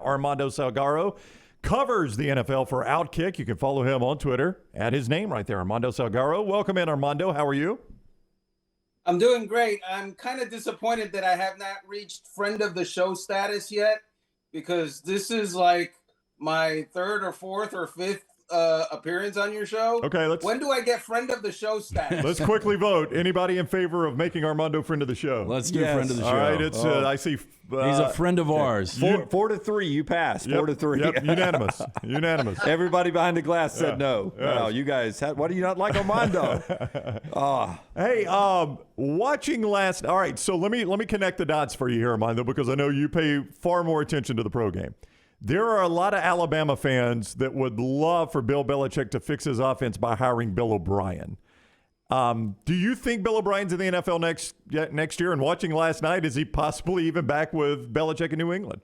Armando Salguero covers the NFL for Outkick. You can follow him on Twitter at his name right there, Armando Salguero. Welcome in, Armando. How are you? I'm doing great. I'm kind of disappointed that I have not reached friend of the show status yet, because this is like my third or fourth or fifth appearance on your show. Okay, when do I get friend of the show status? Let's quickly vote. Anybody in favor of making Armando friend of the show? Let's do friend of the show. All right, it's I see. He's a friend of ours. 4-3, you passed. 4-3. Yep, unanimous. Everybody behind the glass said no. Wow, you guys, why do you not like Armando? Hey, watching last. All right, so let me connect the dots for you here, Armando, because I know you pay far more attention to the pro game. There are a lot of Alabama fans that would love for Bill Belichick to fix his offense by hiring Bill O'Brien. Do you think Bill O'Brien's in the NFL next year? And watching last night, is he possibly even back with Belichick in New England?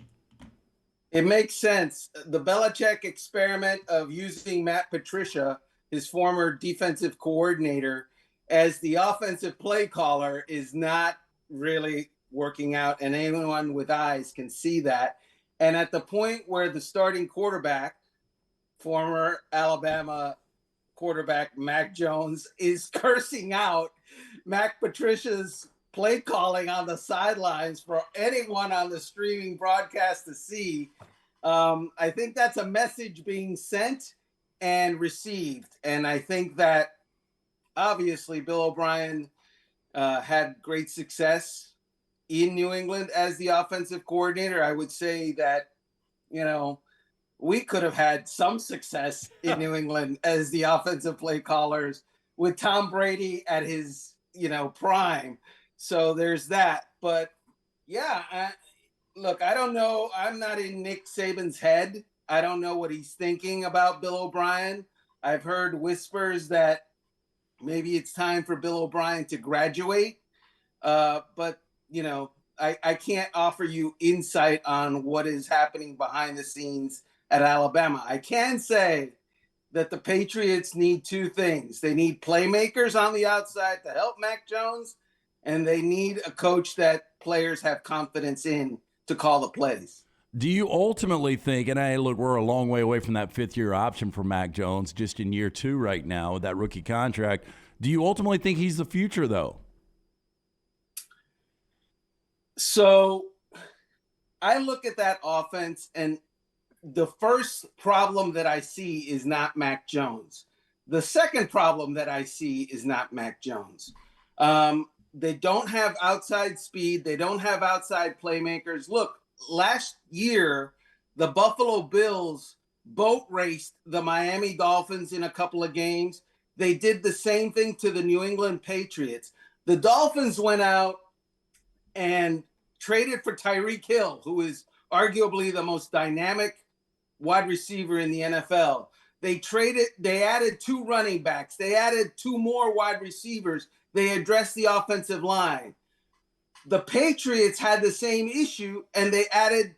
It makes sense. The Belichick experiment of using Matt Patricia, his former defensive coordinator, as the offensive play caller is not really working out, and anyone with eyes can see that. And at the point where the starting quarterback, former Alabama quarterback Mac Jones, is cursing out Mac Patricia's play calling on the sidelines for anyone on the streaming broadcast to see, I think that's a message being sent and received. And I think that obviously Bill O'Brien had great success in New England as the offensive coordinator. I would say that, we could have had some success in New England as the offensive play callers with Tom Brady at his, prime. So there's that. But yeah, look, I don't know. I'm not in Nick Saban's head. I don't know what he's thinking about Bill O'Brien. I've heard whispers that maybe it's time for Bill O'Brien to graduate. But I can't offer you insight on what is happening behind the scenes at Alabama. I can say that the Patriots need two things. They need playmakers on the outside to help Mac Jones, and they need a coach that players have confidence in to call the plays. Do you ultimately think, and look, we're a long way away from that fifth-year option for Mac Jones, just in year 2 right now with that rookie contract. Do you ultimately think he's the future, though? So I look at that offense, and the first problem that I see is not Mac Jones. The second problem that I see is not Mac Jones. They don't have outside speed. They don't have outside playmakers. Look, last year, the Buffalo Bills boat raced the Miami Dolphins in a couple of games. They did the same thing to the New England Patriots. The Dolphins went out and traded for Tyreek Hill, who is arguably the most dynamic wide receiver in the NFL. They added 2 running backs. They added 2 more wide receivers. They addressed the offensive line. The Patriots had the same issue, and they added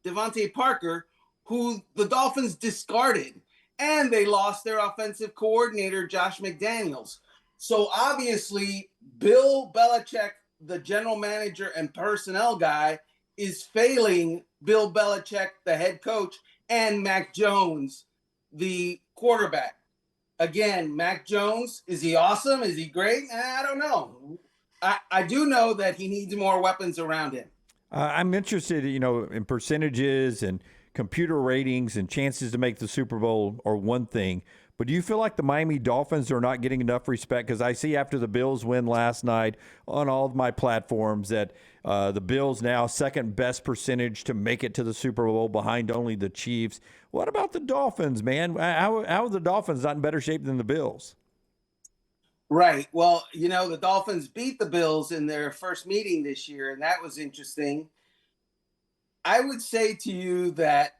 Devontae Parker, who the Dolphins discarded. And they lost their offensive coordinator, Josh McDaniels. So obviously, Bill Belichick, the general manager and personnel guy, is failing Bill Belichick, the head coach, and Mac Jones, the quarterback. Again, Mac Jones, is he awesome? Is he great? I don't know. I do know that he needs more weapons around him. I'm interested, in percentages and computer ratings and chances to make the Super Bowl are one thing. But do you feel like the Miami Dolphins are not getting enough respect? Because I see after the Bills win last night on all of my platforms that the Bills now second best percentage to make it to the Super Bowl behind only the Chiefs. What about the Dolphins, man? How are the Dolphins not in better shape than the Bills? Right. Well, the Dolphins beat the Bills in their first meeting this year, and that was interesting. I would say to you that,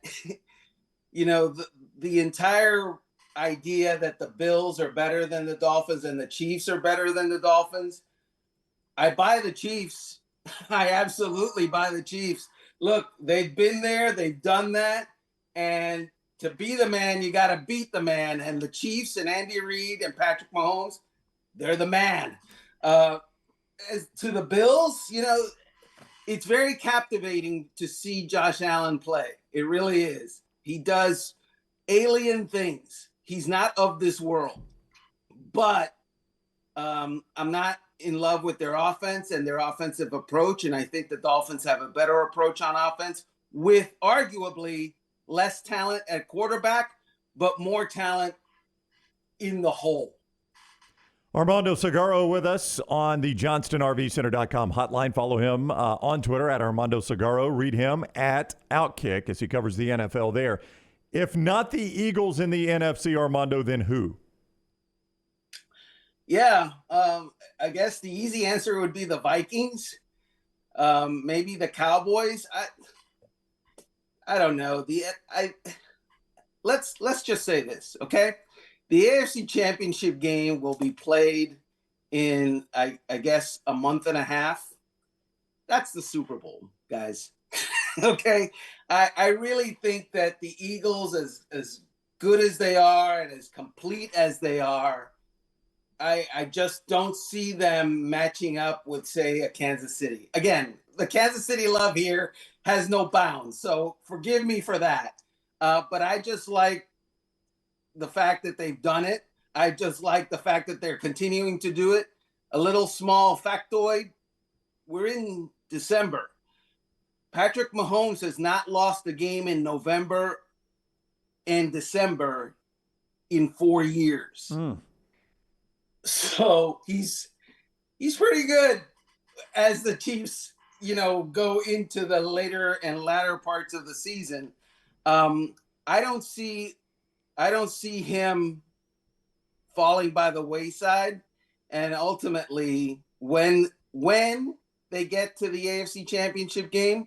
the entire idea that the Bills are better than the Dolphins and the Chiefs are better than the Dolphins, I buy the Chiefs. I absolutely buy the Chiefs. Look, they've been there. They've done that. And to be the man, you got to beat the man. And the Chiefs and Andy Reid and Patrick Mahomes, they're the man. As to the Bills, it's very captivating to see Josh Allen play. It really is. He does alien things. He's not of this world. But I'm not in love with their offense and their offensive approach. And I think the Dolphins have a better approach on offense with arguably less talent at quarterback, but more talent in the whole. Armando Salguero with us on the JohnstonRVCenter.com hotline. Follow him on Twitter at Armando Salguero. Read him at Outkick as he covers the NFL there. If not the Eagles in the NFC, Armando, then who? Yeah, I guess the easy answer would be the Vikings. Maybe the Cowboys. I don't know. Let's just say this, okay? The AFC Championship game will be played in, I guess, a month and a half. That's the Super Bowl, guys. Okay? I really think that the Eagles, as good as they are and as complete as they are, I just don't see them matching up with, say, a Kansas City. Again, the Kansas City love here has no bounds, so forgive me for that. But I just like the fact that they've done it. I just like the fact that they're continuing to do it. A little small factoid. We're in December. Patrick Mahomes has not lost a game in November and December in 4 years. So he's pretty good as the Chiefs, go into the later and latter parts of the season. I don't see him falling by the wayside. And ultimately, when they get to the AFC Championship game,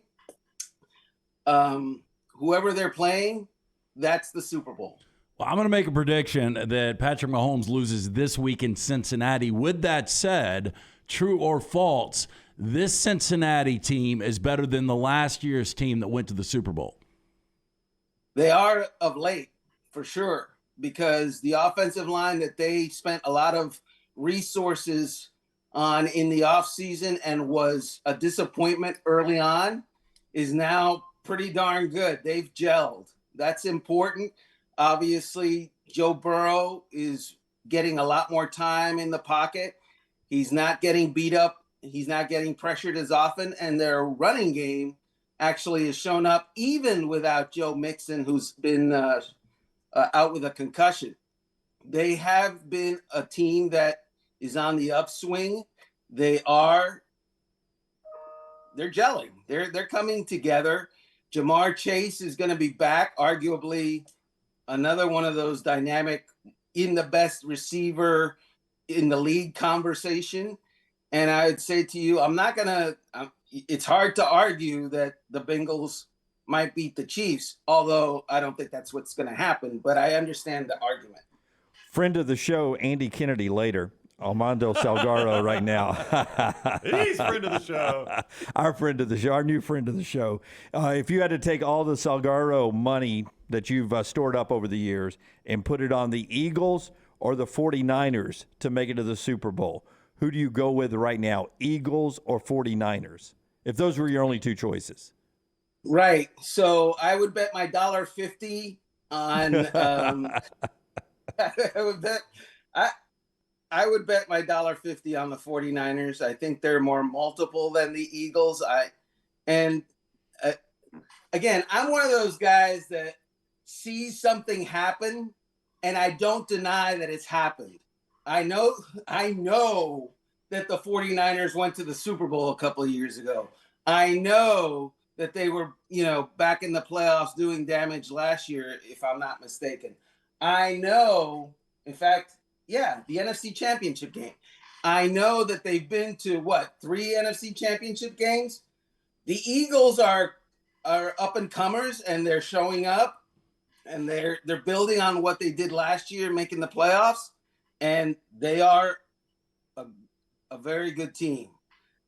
whoever they're playing, that's the Super Bowl. Well, I'm going to make a prediction that Patrick Mahomes loses this week in Cincinnati. With that said, true or false, this Cincinnati team is better than the last year's team that went to the Super Bowl. They are of late, for sure, because the offensive line that they spent a lot of resources on in the offseason and was a disappointment early on is now pretty darn good. They've gelled. That's important. Obviously, Joe Burrow is getting a lot more time in the pocket. He's not getting beat up. He's not getting pressured as often. And their running game actually has shown up even without Joe Mixon, who's been out with a concussion. They have been a team that is on the upswing. They're gelling. They're coming together. Jamar Chase is going to be back, arguably another one of those dynamic, in the best receiver in the league conversation. And I would say to you, it's hard to argue that the Bengals might beat the Chiefs, although I don't think that's what's going to happen, but I understand the argument. Friend of the show, Andy Kennedy later. Armando Salguero right now. He's friend of the show. Our friend of the show, our new friend of the show. If you had to take all the Salguero money that you've stored up over the years and put it on the Eagles or the 49ers to make it to the Super Bowl, who do you go with right now, Eagles or 49ers? If those were your only two choices. Right. So I would bet my $1.50 on I would bet my $1.50 on the 49ers. I think they're more multiple than the Eagles. Again, I'm one of those guys that sees something happen and I don't deny that it's happened. I know that the 49ers went to the Super Bowl a couple of years ago. I know that they were, back in the playoffs doing damage last year, if I'm not mistaken. I know, in fact, the NFC Championship game. I know that they've been to 3 NFC Championship games. The Eagles are up and comers and they're showing up and they're building on what they did last year, making the playoffs, and they are a very good team.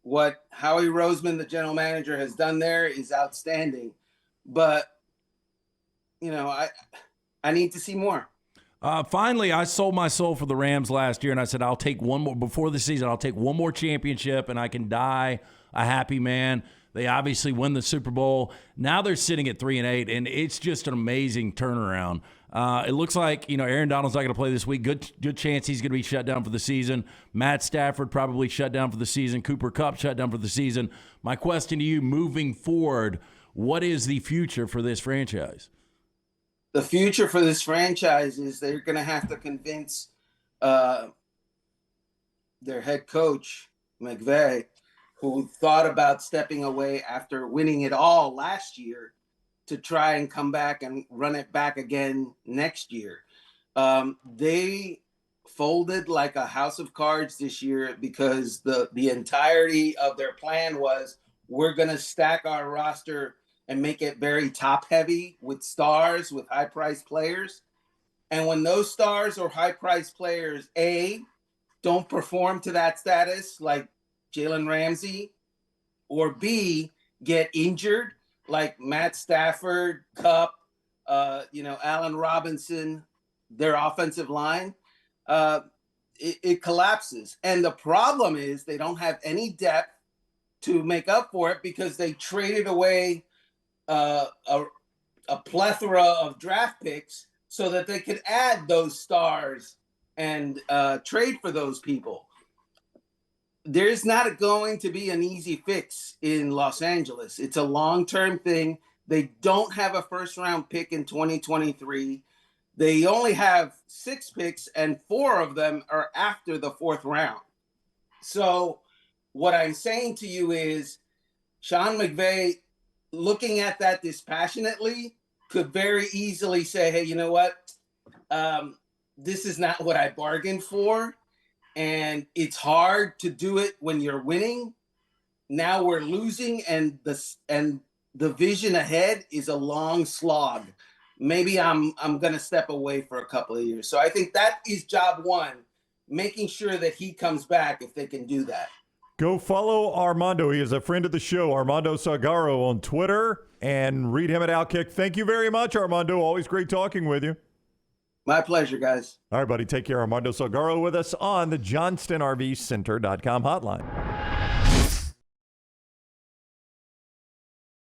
What Howie Roseman, the general manager, has done there is outstanding. But I need to see more. Finally, I sold my soul for the Rams last year, and I said I'll take one more before the season. I'll take one more championship, and I can die a happy man. They obviously win the Super Bowl. Now they're sitting at 3-8, and it's just an amazing turnaround. It looks like, Aaron Donald's not going to play this week. Good chance he's going to be shut down for the season. Matt Stafford probably shut down for the season. Cooper Kupp shut down for the season. My question to you, moving forward, what is the future for this franchise? The future for this franchise is they're going to have to convince their head coach, McVay, who thought about stepping away after winning it all last year, to try and come back and run it back again next year. They folded like a house of cards this year because the entirety of their plan was, we're going to stack our roster and make it very top heavy with stars, with high priced players. And when those stars or high priced players, don't perform to that status, like Jalen Ramsey, or B, get injured, like Matt Stafford, Kupp, Allen Robinson, their offensive line, it collapses. And the problem is they don't have any depth to make up for it because they traded away a plethora of draft picks so that they could add those stars and trade for those people. There's not going to be an easy fix in Los Angeles. It's a long-term thing. They don't have a first-round pick in 2023. They only have 6 picks, and 4 of them are after the 4th round. So what I'm saying to you is Sean McVay, looking at that dispassionately, could very easily say, hey, you know what? This is not what I bargained for. And it's hard to do it when you're winning. Now we're losing, and the vision ahead is a long slog. Maybe I'm going to step away for a couple of years. So I think that is job one, making sure that he comes back if they can do that. Go follow Armando. He is a friend of the show, Armando Salguero, on Twitter, and read him at Outkick. Thank you very much, Armando. Always great talking with you. My pleasure, guys. All right, buddy. Take care. Armando Salguero with us on the JohnstonRVCenter.com hotline.